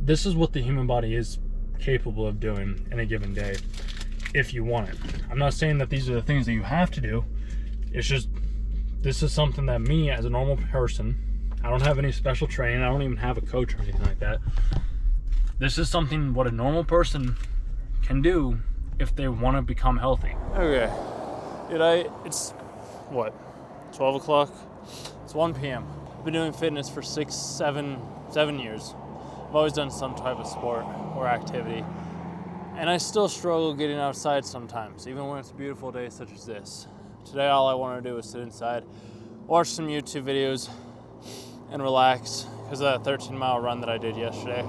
this is what the human body is capable of doing in a given day if you want it. I'm not saying that these are the things that you have to do. It's just, this is something that me as a normal person, I don't have any special training, I don't even have a coach or anything like that. This is something what a normal person can do if they want to become healthy. Okay, dude, it's what, 12 o'clock? It's 1 p.m. I've been doing fitness for 7 years. I've always done some type of sport or activity. And I still struggle getting outside sometimes, even when it's a beautiful day such as this. Today, all I want to do is sit inside, watch some YouTube videos, and relax because of that 13-mile run that I did yesterday.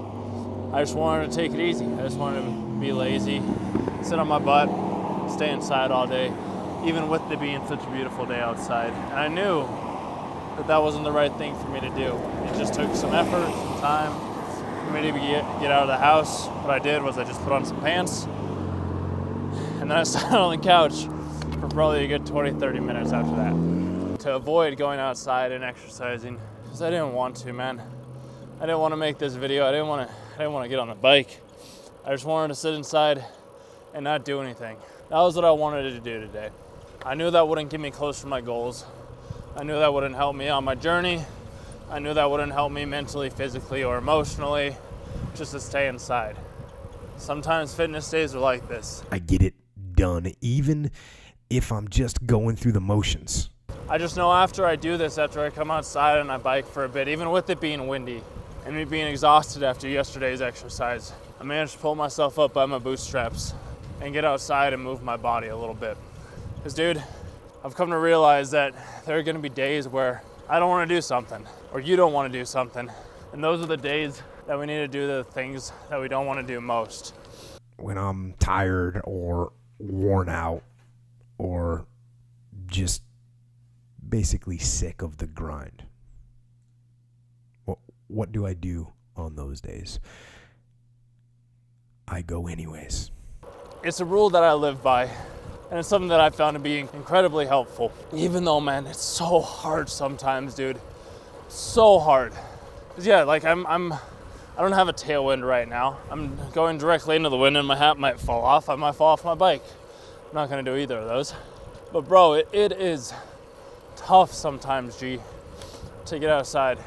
I just wanted to take it easy. I just wanted to be lazy, sit on my butt, stay inside all day, even with it being such a beautiful day outside. And I knew that that wasn't the right thing for me to do. It just took some effort, some time for me to get out of the house. What I did was I just put on some pants, and then I sat on the couch for probably a good 20-30 minutes after that to avoid going outside and exercising, because I didn't want to, man. I didn't want to make this video. I didn't want to get on the bike. I just wanted to sit inside and not do anything. That was what I wanted to do today. I knew that wouldn't get me close to my goals. I knew that wouldn't help me on my journey. I knew that wouldn't help me mentally, physically, or emotionally, just to stay inside. Sometimes fitness days are like this. I get it done, even if I'm just going through the motions. I just know after I do this, after I come outside and I bike for a bit, even with it being windy and me being exhausted after yesterday's exercise, I managed to pull myself up by my bootstraps and get outside and move my body a little bit. Because, dude, I've come to realize that there are going to be days where I don't want to do something, or you don't want to do something. And those are the days that we need to do the things that we don't want to do most. When I'm tired or worn out or just basically sick of the grind, what do I do on those days? I go anyways. It's a rule that I live by, and it's something that I found to be incredibly helpful. Even though, man, it's so hard sometimes, dude. So hard. 'Cause yeah, like I don't have a tailwind right now. I'm going directly into the wind and my hat might fall off. I might fall off my bike. I'm not gonna do either of those. But bro, it is tough sometimes, G, to get outside,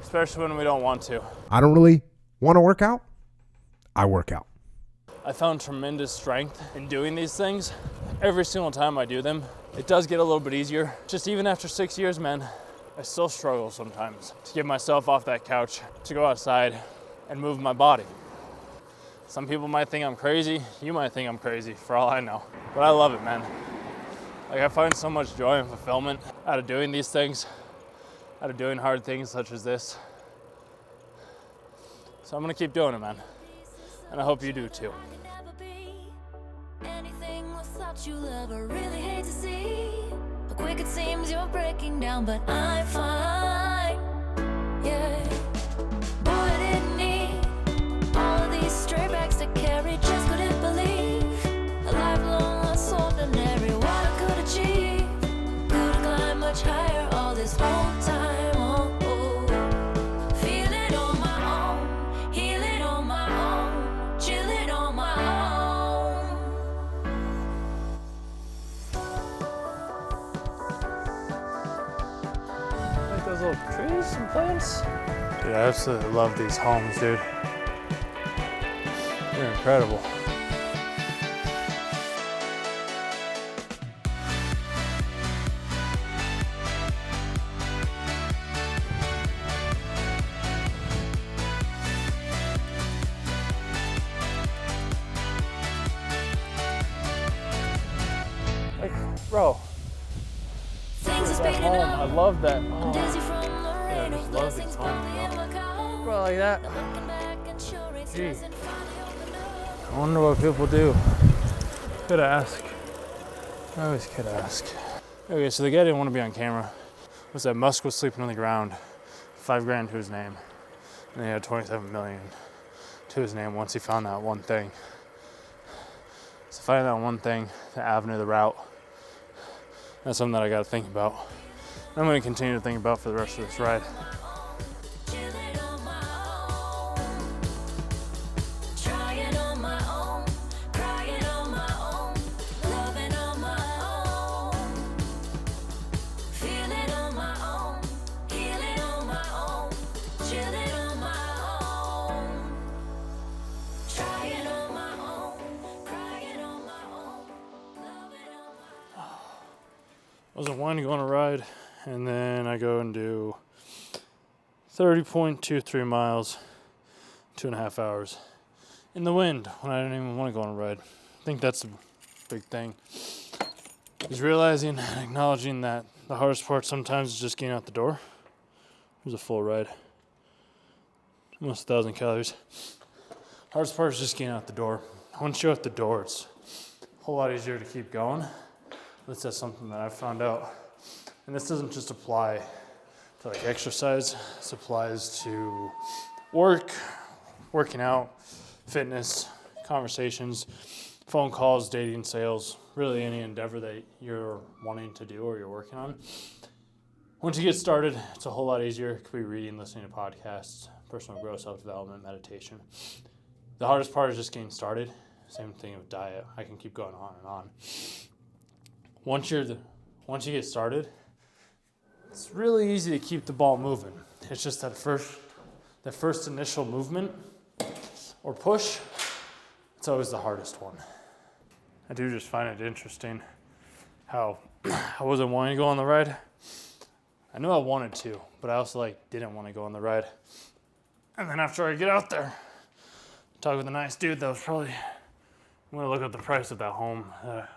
especially when we don't want to. I don't really want to work out. I work out. I found tremendous strength in doing these things. Every single time I do them, it does get a little bit easier. Just even after 6 years, man, I still struggle sometimes to get myself off that couch, to go outside and move my body. Some people might think I'm crazy. You might think I'm crazy, for all I know. But I love it, man. Like, I find so much joy and fulfillment out of doing these things, out of doing hard things such as this. So I'm gonna keep doing it, man. And I hope you do too. You'll ever really hate to see how quick it seems you're breaking down, but I'm fine. Yeah, boy, I didn't need all of these stray bags to carry. Just couldn't believe a lifelong lost ordinary. What I could achieve, could have climbed much higher all this whole time. Feel it on my own, heal it on my own, chill it on my own. Those little trees and plants. Dude, I absolutely love these homes, dude. They're incredible. Like, bro. That home, I love that. Oh. Yeah, I just love these homes, bro, like that. Gee. I wonder what people do. Could ask. I always could ask. Okay, so the guy didn't want to be on camera. Was that Musk was sleeping on the ground, $5,000 to his name, and he had 27 million to his name once he found that one thing. So finding that one thing, the avenue, the route, that's something that I got to think about. I'm going to continue to think about for the rest of this ride. wasn't wanting to go on a ride, and then I go and do 30.23 miles, 2.5 hours in the wind when I didn't even want to go on a ride. I think that's a big thing. Is realizing and acknowledging that the hardest part sometimes is just getting out the door. It was a full ride. Almost 1,000 calories. Hardest part is just getting out the door. Once you're at the door, it's a whole lot easier to keep going. At least that's something that I've found out. And this doesn't just apply to like exercise. This applies to working out, fitness, conversations, phone calls, dating, sales, really any endeavor that you're wanting to do or you're working on. Once you get started, it's a whole lot easier. It could be reading, listening to podcasts, personal growth, self-development, meditation. The hardest part is just getting started. Same thing with diet. I can keep going on and on. Once you get started, it's really easy to keep the ball moving. It's just that first initial movement or push, it's always the hardest one. I do just find it interesting how I wasn't wanting to go on the ride. I knew I wanted to, but I also didn't want to go on the ride. And then after I get out there, talk with a nice dude that was probably, I'm gonna look at the price of that home,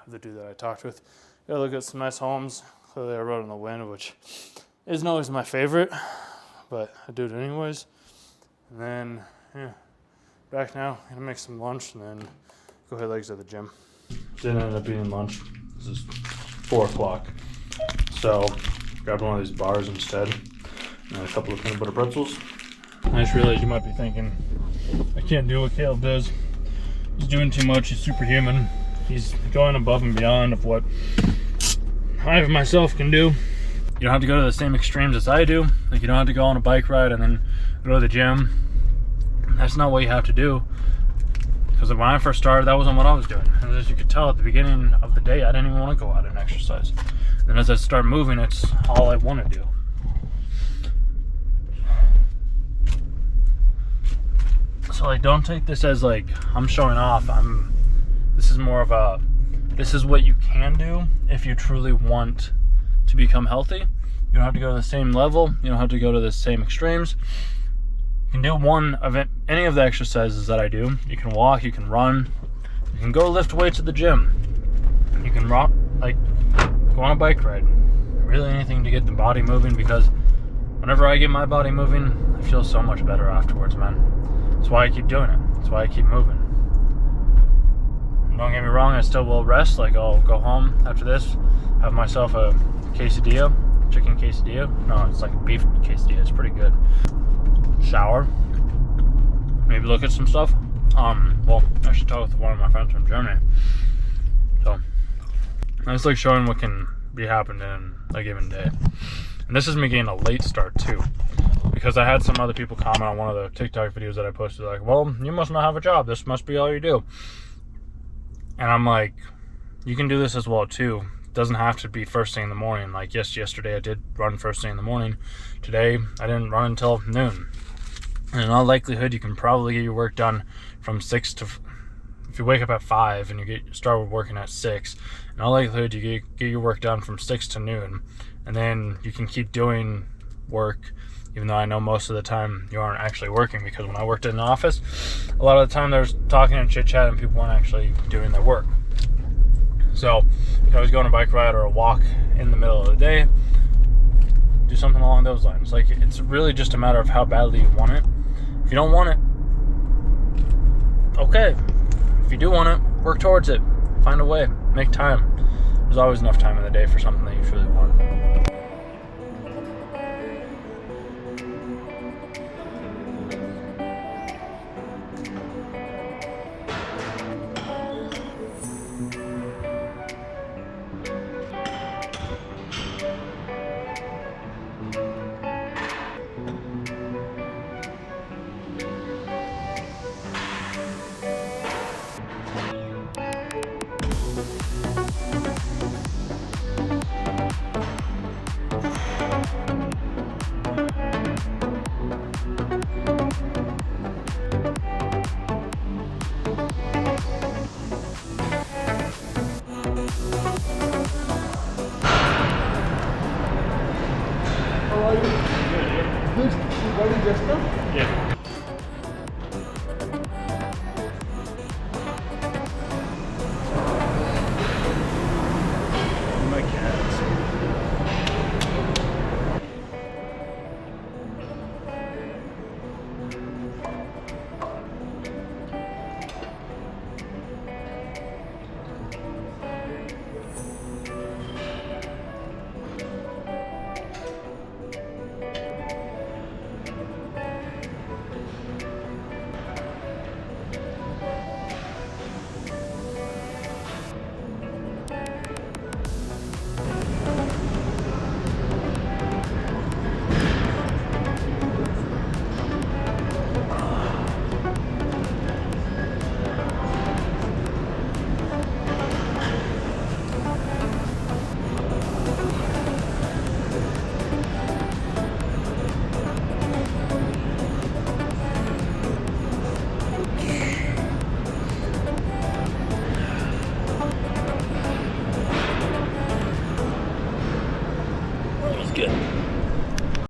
the dude that I talked with. Gotta look at some nice homes. Clearly I rode in the wind, which isn't always my favorite, but I do it anyways. And then, back now, gonna make some lunch and then go hit legs at the gym. Didn't end up eating lunch. This is 4 o'clock. So, grabbed one of these bars instead, and a couple of peanut butter pretzels. I just realized you might be thinking, I can't do what Caleb does. He's doing too much, he's superhuman. He's going above and beyond of what I myself can do. You don't have to go to the same extremes as I do. You don't have to go on a bike ride and then go to the gym. That's not what you have to do. Because when I first started, that wasn't what I was doing. And as you could tell at the beginning of the day, I didn't even want to go out and exercise. Then as I start moving, it's all I want to do. So don't take this as I'm showing off. This is more of a, this is what you can do if you truly want to become healthy. You don't have to go to the same level. You don't have to go to the same extremes. You can do one of any of the exercises that I do. You can walk, you can run, you can go lift weights at the gym. You can rock, go on a bike ride. Really anything to get the body moving, because whenever I get my body moving, I feel so much better afterwards, man. That's why I keep doing it. That's why I keep moving. And don't get me wrong, I still will rest. I'll go home after this, have myself a quesadilla, chicken quesadilla. No, it's like a beef quesadilla. It's pretty good. Shower. Maybe look at some stuff. Well, I should talk with one of my friends from Germany. So, I just showing what can be happening in a given day. And this is me getting a late start too, because I had some other people comment on one of the TikTok videos that I posted, well, you must not have a job. This must be all you do. And I'm like, you can do this as well too. It doesn't have to be first thing in the morning. Yesterday I did run first thing in the morning. Today I didn't run until noon. And in all likelihood, you can probably get your work done from 6 to, if you wake up at 5 and you start working at 6, in all likelihood you get your work done from 6 to noon. And then you can keep doing work, even though I know most of the time you aren't actually working, because when I worked in an office, a lot of the time there's talking and chit-chat and people weren't actually doing their work. So you can always go on a bike ride or a walk in the middle of the day. Do something along those lines. It's really just a matter of how badly you want it. If you don't want it, okay. If you do want it, work towards it. Find a way. Make time. There's always enough time in the day for something that you truly want.